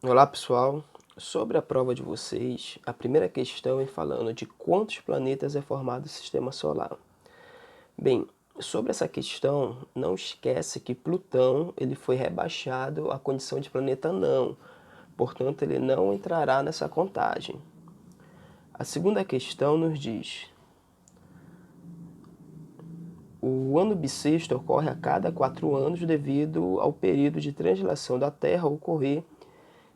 Olá pessoal, sobre a prova de vocês, a primeira questão é falando de quantos planetas é formado o Sistema Solar. Bem, sobre essa questão, não esquece que Plutão ele foi rebaixado à condição de planeta não, portanto ele não entrará nessa contagem. A segunda questão nos diz: o ano bissexto ocorre a cada 4 anos devido ao período de translação da Terra ocorrer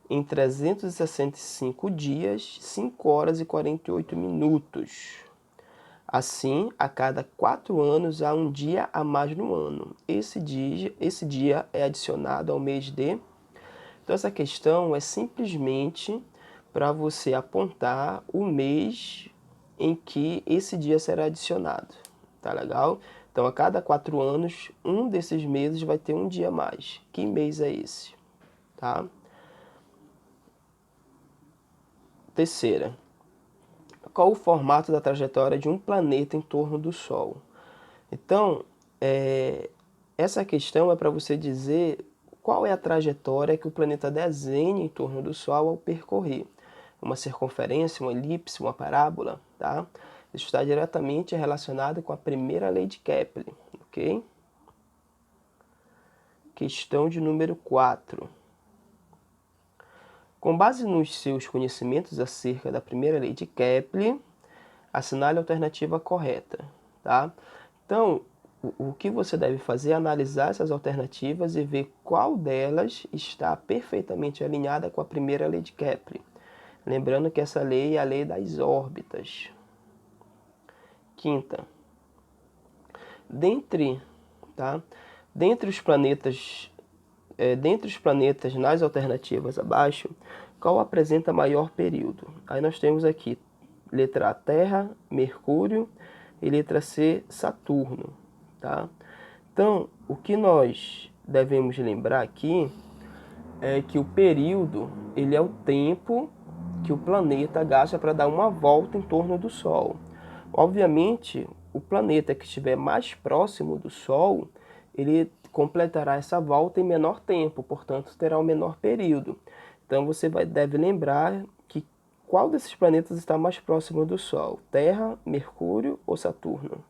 em 365 dias, 5 horas e 48 minutos. Assim, a cada 4 anos há um dia a mais no ano. Esse dia é adicionado ao mês de... Então, essa questão é simplesmente para você apontar o mês em que esse dia será adicionado. Tá legal? Então, a cada 4 anos, um desses meses vai ter um dia a mais. Que mês é esse? Tá? Terceira. Qual o formato da trajetória de um planeta em torno do Sol? Então, essa questão é para você dizer qual é a trajetória que o planeta desenha em torno do Sol ao percorrer. Uma circunferência, uma elipse, uma parábola, tá? Isso está diretamente relacionado com a primeira lei de Kepler, ok? Questão de número 4. Com base nos seus conhecimentos acerca da primeira lei de Kepler, assinale a alternativa correta, tá? Então, o que você deve fazer é analisar essas alternativas e ver qual delas está perfeitamente alinhada com a primeira lei de Kepler. Lembrando que essa lei é a lei das órbitas. Quinta. Tá? Dentre os planetas nas alternativas abaixo, qual apresenta maior período? Aí nós temos aqui letra A, Terra, Mercúrio e letra C, Saturno. Tá? Então, o que nós devemos lembrar aqui é que o período ele é o tempo que o planeta gasta para dar uma volta em torno do Sol. Obviamente, o planeta que estiver mais próximo do Sol, ele completará essa volta em menor tempo, portanto terá um menor período. Então você deve lembrar que qual desses planetas está mais próximo do Sol? Terra, Mercúrio ou Saturno?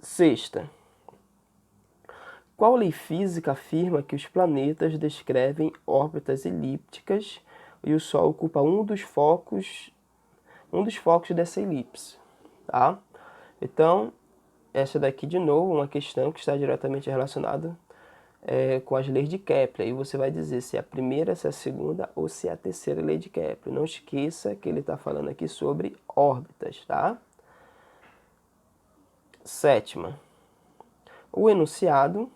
Sexta. Qual lei física afirma que os planetas descrevem órbitas elípticas e o Sol ocupa um dos focos dessa elipse? Tá? Então, essa daqui de novo, uma questão que está diretamente relacionada com as leis de Kepler. E você vai dizer se é a primeira, se é a segunda ou se é a terceira lei de Kepler. Não esqueça que ele está falando aqui sobre órbitas, tá? Sétima. O enunciado: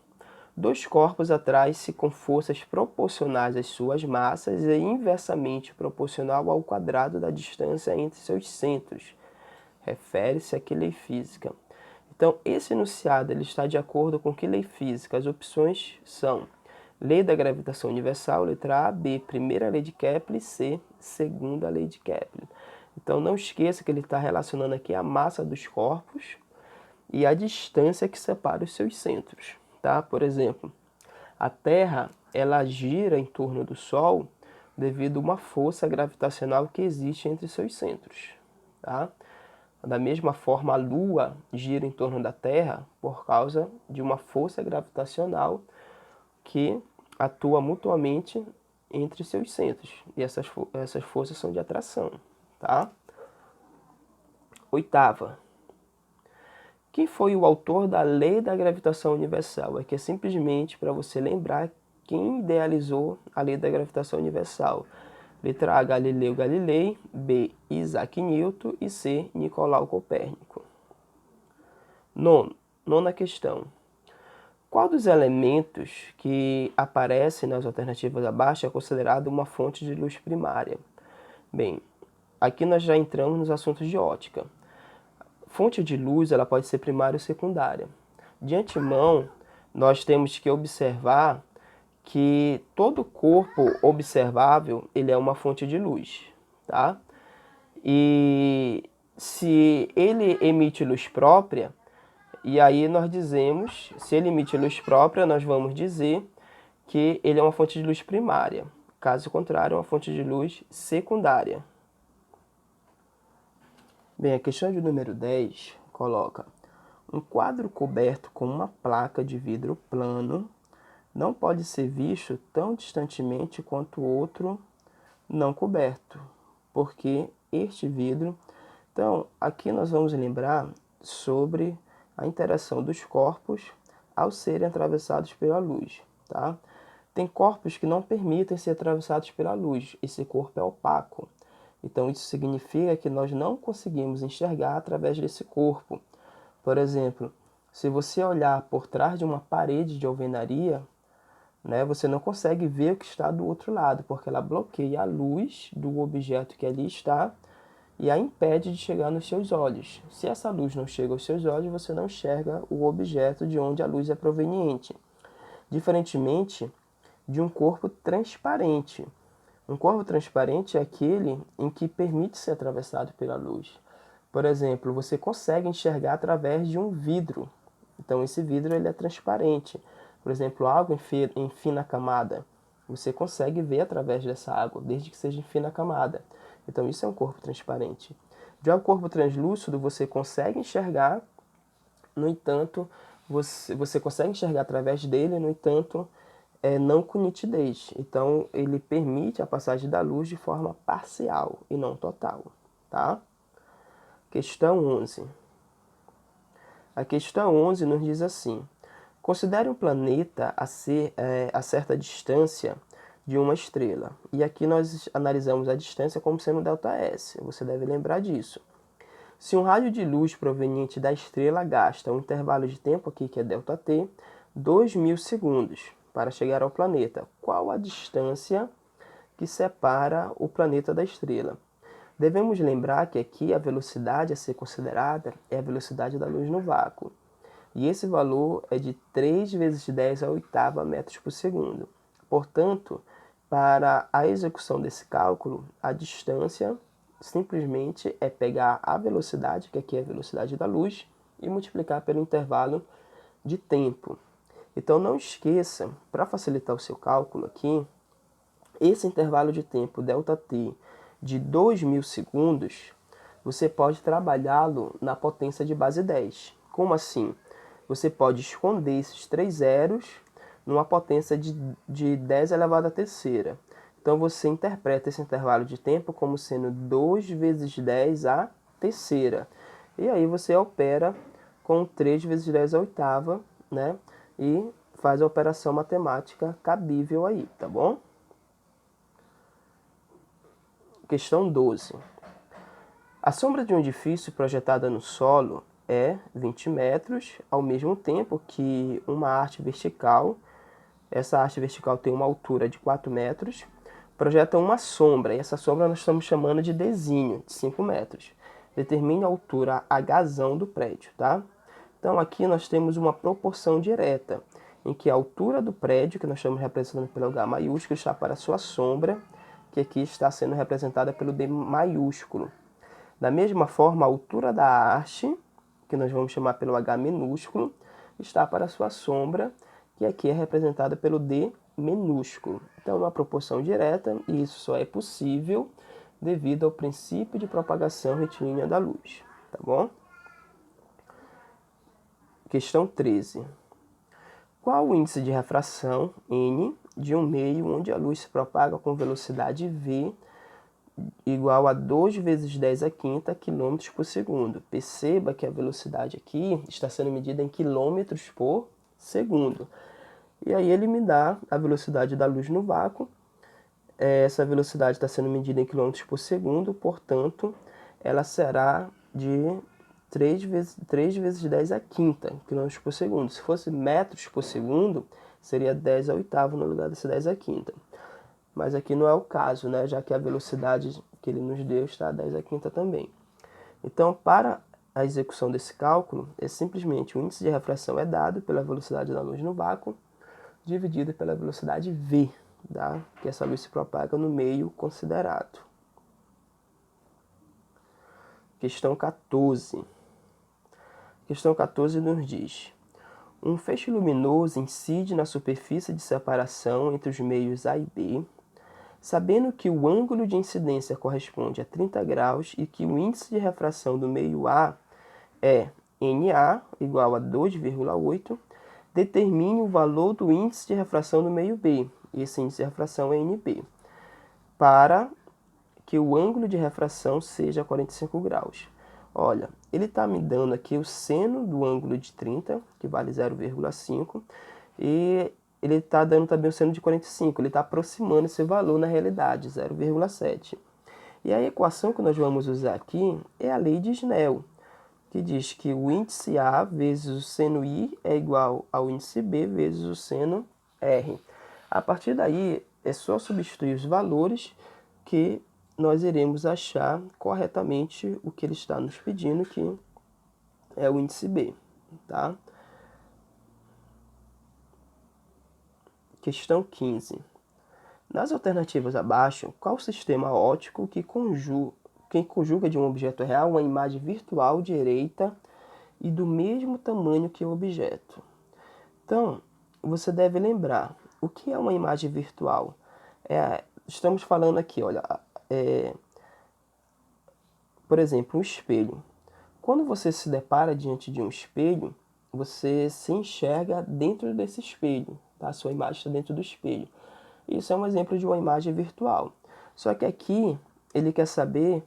dois corpos atraem-se com forças proporcionais às suas massas e inversamente proporcional ao quadrado da distância entre seus centros. Refere-se a que lei física? Então, esse enunciado ele está de acordo com que lei física? As opções são lei da gravitação universal, letra A, B, primeira lei de Kepler, C, segunda lei de Kepler. Então, não esqueça que ele está relacionando aqui a massa dos corpos e a distância que separa os seus centros. Tá? Por exemplo, a Terra ela gira em torno do Sol devido a uma força gravitacional que existe entre seus centros. Tá? Da mesma forma, a Lua gira em torno da Terra por causa de uma força gravitacional que atua mutuamente entre seus centros. E essas forças são de atração. Tá? Oitava. Quem foi o autor da lei da gravitação universal? Aqui é simplesmente para você lembrar quem idealizou a lei da gravitação universal. Letra A, Galileu Galilei, B, Isaac Newton e C, Nicolau Copérnico. Nona questão. Qual dos elementos que aparecem nas alternativas abaixo é considerado uma fonte de luz primária? Bem, aqui nós já entramos nos assuntos de ótica. Fonte de luz ela pode ser primária ou secundária. De antemão, nós temos que observar que todo corpo observável ele é uma fonte de luz, tá? E se ele emite luz própria, e aí nós dizemos, se ele emite luz própria, nós vamos dizer que ele é uma fonte de luz primária. Caso contrário, é uma fonte de luz secundária. Bem, a questão de número 10 coloca: um quadro coberto com uma placa de vidro plano não pode ser visto tão distantemente quanto o outro não coberto, porque este vidro... Então, aqui nós vamos lembrar sobre a interação dos corpos ao serem atravessados pela luz, tá? Tem corpos que não permitem ser atravessados pela luz, esse corpo é opaco. Então, isso significa que nós não conseguimos enxergar através desse corpo. Por exemplo, se você olhar por trás de uma parede de alvenaria, né, você não consegue ver o que está do outro lado, porque ela bloqueia a luz do objeto que ali está e a impede de chegar nos seus olhos. Se essa luz não chega aos seus olhos, você não enxerga o objeto de onde a luz é proveniente. Diferentemente de um corpo transparente. Um corpo transparente é aquele em que permite ser atravessado pela luz. Por exemplo, você consegue enxergar através de um vidro. Então, esse vidro ele é transparente. Por exemplo, água em fina camada. Você consegue ver através dessa água, desde que seja em fina camada. Então, isso é um corpo transparente. Já o corpo translúcido, você consegue enxergar, no entanto, você consegue enxergar através dele, no entanto, não com nitidez. Então, ele permite a passagem da luz de forma parcial e não total, tá? Questão 11. A questão 11 nos diz assim: considere um planeta a certa distância de uma estrela. E aqui nós analisamos a distância como sendo ΔS. Você deve lembrar disso. Se um raio de luz proveniente da estrela gasta um intervalo de tempo aqui, que é ΔT, 2.000 segundos para chegar ao planeta, qual a distância que separa o planeta da estrela? Devemos lembrar que aqui a velocidade a ser considerada é a velocidade da luz no vácuo. E esse valor é de 3 vezes 10 a oitava metros por segundo. Portanto, para a execução desse cálculo, a distância simplesmente é pegar a velocidade, que aqui é a velocidade da luz, e multiplicar pelo intervalo de tempo. Então não esqueça, para facilitar o seu cálculo aqui, esse intervalo de tempo ΔT de 2.000 segundos, você pode trabalhá-lo na potência de base 10. Como assim? Você pode esconder esses 3 zeros numa potência de 10 elevado à terceira. Então você interpreta esse intervalo de tempo como sendo 2 vezes 10 à terceira. E aí você opera com 3 vezes 10 à oitava, né? E faz a operação matemática cabível aí, tá bom? Questão 12. A sombra de um edifício projetada no solo é 20 metros, ao mesmo tempo que uma haste vertical, essa haste vertical tem uma altura de 4 metros, projeta uma sombra, e essa sombra nós estamos chamando de desenho, de 5 metros. Determine a altura Hzão do prédio, tá? Então aqui nós temos uma proporção direta, em que a altura do prédio, que nós estamos representando pelo H maiúsculo, está para a sua sombra, que aqui está sendo representada pelo D maiúsculo. Da mesma forma, a altura da haste, que nós vamos chamar pelo H minúsculo, está para a sua sombra, que aqui é representada pelo D minúsculo. Então, é uma proporção direta, e isso só é possível devido ao princípio de propagação retilínea da luz. Tá bom? Questão 13. Qual o índice de refração, N, de um meio onde a luz se propaga com velocidade V igual a 2 vezes 10 à quinta km por segundo? Perceba que a velocidade aqui está sendo medida em quilômetros por segundo. E aí ele me dá a velocidade da luz no vácuo. Essa velocidade está sendo medida em quilômetros por segundo, portanto, ela será de 3 vezes 10 à quinta km por segundo. Se fosse metros por segundo, seria 10 à oitava no lugar desse 10 à quinta. Mas aqui não é o caso, né? Já que a velocidade que ele nos deu está a 10 à quinta também. Então, para a execução desse cálculo, é simplesmente o índice de refração é dado pela velocidade da luz no vácuo, dividido pela velocidade V, tá? Que essa luz se propaga no meio considerado. Questão 14. Questão 14 nos diz: um feixe luminoso incide na superfície de separação entre os meios A e B, Sabendo que o ângulo de incidência corresponde a 30 graus e que o índice de refração do meio A é NA igual a 2,8, determine o valor do índice de refração do meio B, esse índice de refração é NB, para que o ângulo de refração seja 45 graus. Olha, ele está me dando aqui o seno do ângulo de 30, que vale 0,5, e ele está dando também o seno de 45, ele está aproximando esse valor na realidade, 0,7. E a equação que nós vamos usar aqui é a lei de Snell, que diz que o índice A vezes o seno I é igual ao índice B vezes o seno R. A partir daí, é só substituir os valores que nós iremos achar corretamente o que ele está nos pedindo, que é o índice B, tá? Questão 15. Nas alternativas abaixo, qual o sistema óptico que conjuga de um objeto real uma imagem virtual direita e do mesmo tamanho que o objeto? Então, você deve lembrar, o que é uma imagem virtual? Estamos falando aqui, olha, por exemplo, um espelho. Quando você se depara diante de um espelho, você se enxerga dentro desse espelho, tá? A sua imagem está dentro do espelho. Isso é um exemplo de uma imagem virtual. Só que aqui ele quer saber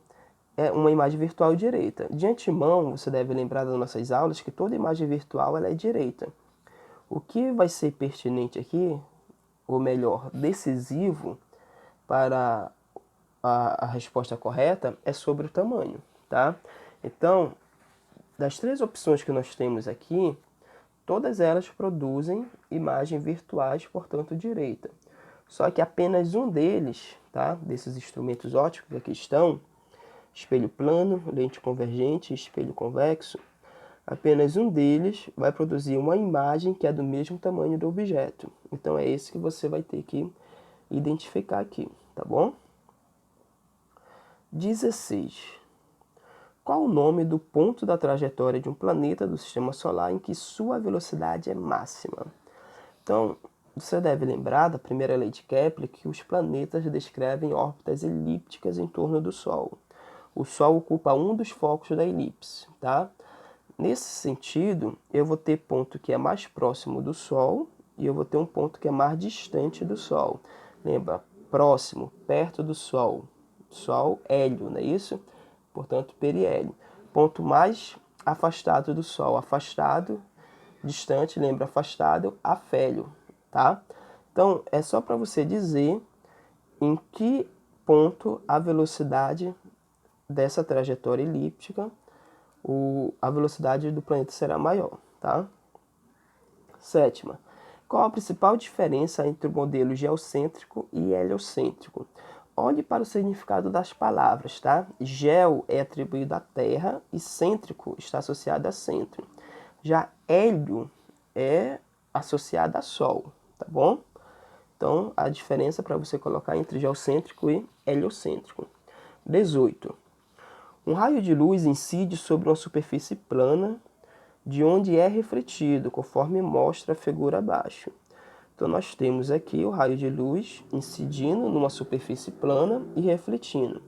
uma imagem virtual direita. De antemão, você deve lembrar das nossas aulas que toda imagem virtual ela é direita. O que vai ser pertinente aqui, ou melhor, decisivo para a resposta correta é sobre o tamanho, tá? Então, das três opções que nós temos aqui, todas elas produzem imagens virtuais, portanto, direita. Só que apenas um deles, tá, desses instrumentos ópticos que aqui estão, espelho plano, lente convergente, espelho convexo, apenas um deles vai produzir uma imagem que é do mesmo tamanho do objeto. Então é esse que você vai ter que identificar aqui, tá bom? 16. Qual o nome do ponto da trajetória de um planeta do Sistema Solar em que sua velocidade é máxima? Então, você deve lembrar da primeira lei de Kepler que os planetas descrevem órbitas elípticas em torno do Sol. O Sol ocupa um dos focos da elipse, tá? Nesse sentido, eu vou ter ponto que é mais próximo do Sol e eu vou ter um ponto que é mais distante do Sol. Lembra? Próximo, perto do Sol. Sol, hélio, não é isso? Portanto, periélio. Ponto mais afastado do Sol. Afastado, distante, lembra? Afastado, afélio, tá? Então, é só para você dizer em que ponto a velocidade dessa trajetória elíptica, a velocidade do planeta será maior, tá? 7ª. Qual a principal diferença entre o modelo geocêntrico e heliocêntrico? Olhe para o significado das palavras, tá? Geo é atribuído à Terra e cêntrico está associado a centro. Já hélio é associado a Sol, tá bom? Então, a diferença para você colocar entre geocêntrico e heliocêntrico. 18. Um raio de luz incide sobre uma superfície plana, de onde é refletido, conforme mostra a figura abaixo. Então, nós temos aqui o raio de luz incidindo numa superfície plana e refletindo.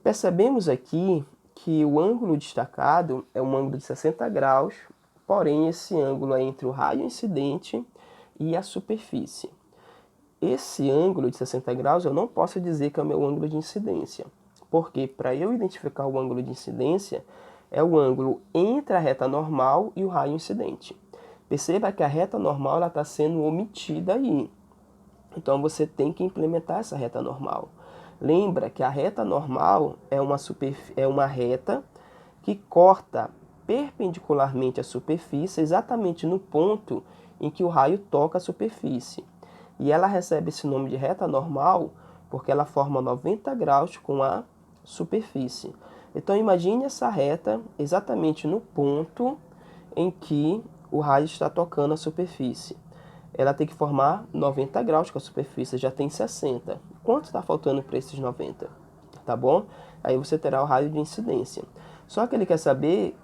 Percebemos aqui que o ângulo destacado é um ângulo de 60 graus, porém esse ângulo é entre o raio incidente e a superfície. Esse ângulo de 60 graus eu não posso dizer que é o meu ângulo de incidência, porque para eu identificar o ângulo de incidência é o ângulo entre a reta normal e o raio incidente. Perceba que a reta normal está sendo omitida aí. Então você tem que implementar essa reta normal. Lembra que a reta normal é uma reta que corta perpendicularmente à superfície, exatamente no ponto em que o raio toca a superfície. E ela recebe esse nome de reta normal porque ela forma 90 graus com a superfície. Então imagine essa reta exatamente no ponto em que o raio está tocando a superfície. Ela tem que formar 90 graus, com a superfície já tem 60. Quanto está faltando para esses 90? Tá bom? Aí você terá o raio de incidência. Só que ele quer saber,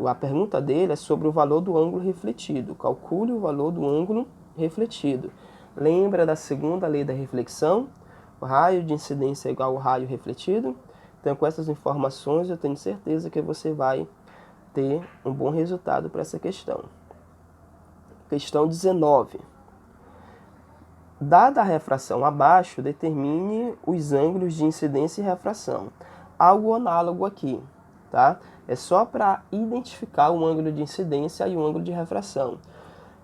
a pergunta dele é sobre o valor do ângulo refletido. Calcule o valor do ângulo refletido. Lembra da segunda lei da reflexão? O raio de incidência é igual ao raio refletido. Então, com essas informações, eu tenho certeza que você vai ter um bom resultado para essa questão. Questão 19. Dada a refração abaixo, determine os ângulos de incidência e refração. Algo análogo aqui, tá? É só para identificar o ângulo de incidência e o ângulo de refração.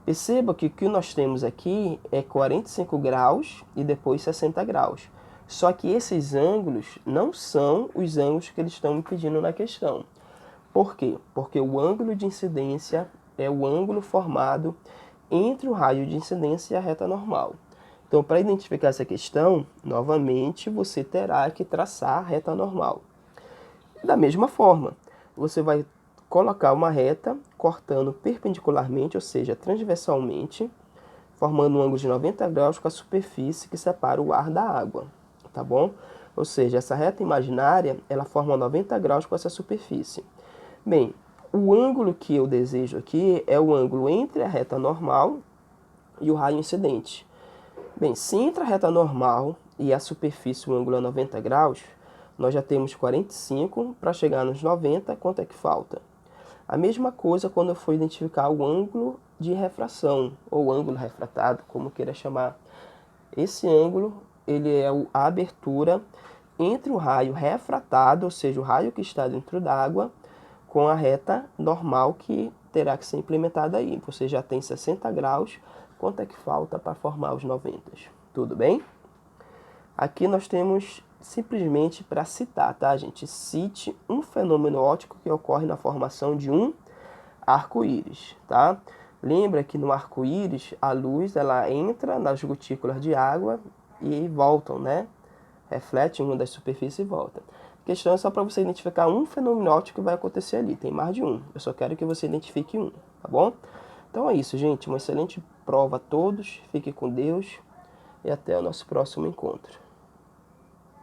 Perceba que o que nós temos aqui é 45 graus e depois 60 graus. Só que esses ângulos não são os ângulos que eles estão me pedindo na questão. Por quê? Porque o ângulo de incidência é o ângulo formado entre o raio de incidência e a reta normal. Então, para identificar essa questão, novamente, você terá que traçar a reta normal. Da mesma forma, você vai colocar uma reta cortando perpendicularmente, ou seja, transversalmente, formando um ângulo de 90 graus com a superfície que separa o ar da água, tá bom? Ou seja, essa reta imaginária, ela forma 90 graus com essa superfície. Bem, o ângulo que eu desejo aqui é o ângulo entre a reta normal e o raio incidente. Bem, se entre a reta normal e a superfície o ângulo é 90 graus, nós já temos 45, para chegar nos 90, quanto é que falta? A mesma coisa quando eu for identificar o ângulo de refração, ou ângulo refratado, como queira chamar. Esse ângulo, ele é a abertura entre o raio refratado, ou seja, o raio que está dentro d'água, com a reta normal que terá que ser implementada aí. Você já tem 60 graus, quanto é que falta para formar os 90? Tudo bem? Aqui nós temos simplesmente para citar, tá, gente? Cite um fenômeno óptico que ocorre na formação de um arco-íris, tá? Lembra que no arco-íris a luz ela entra nas gotículas de água e voltam, né? Reflete uma das superfícies e volta. A questão é só para você identificar um fenômeno óptico que vai acontecer ali. Tem mais de um. Eu só quero que você identifique um, tá bom? Então é isso, gente. Uma excelente prova a todos. Fique com Deus e até o nosso próximo encontro.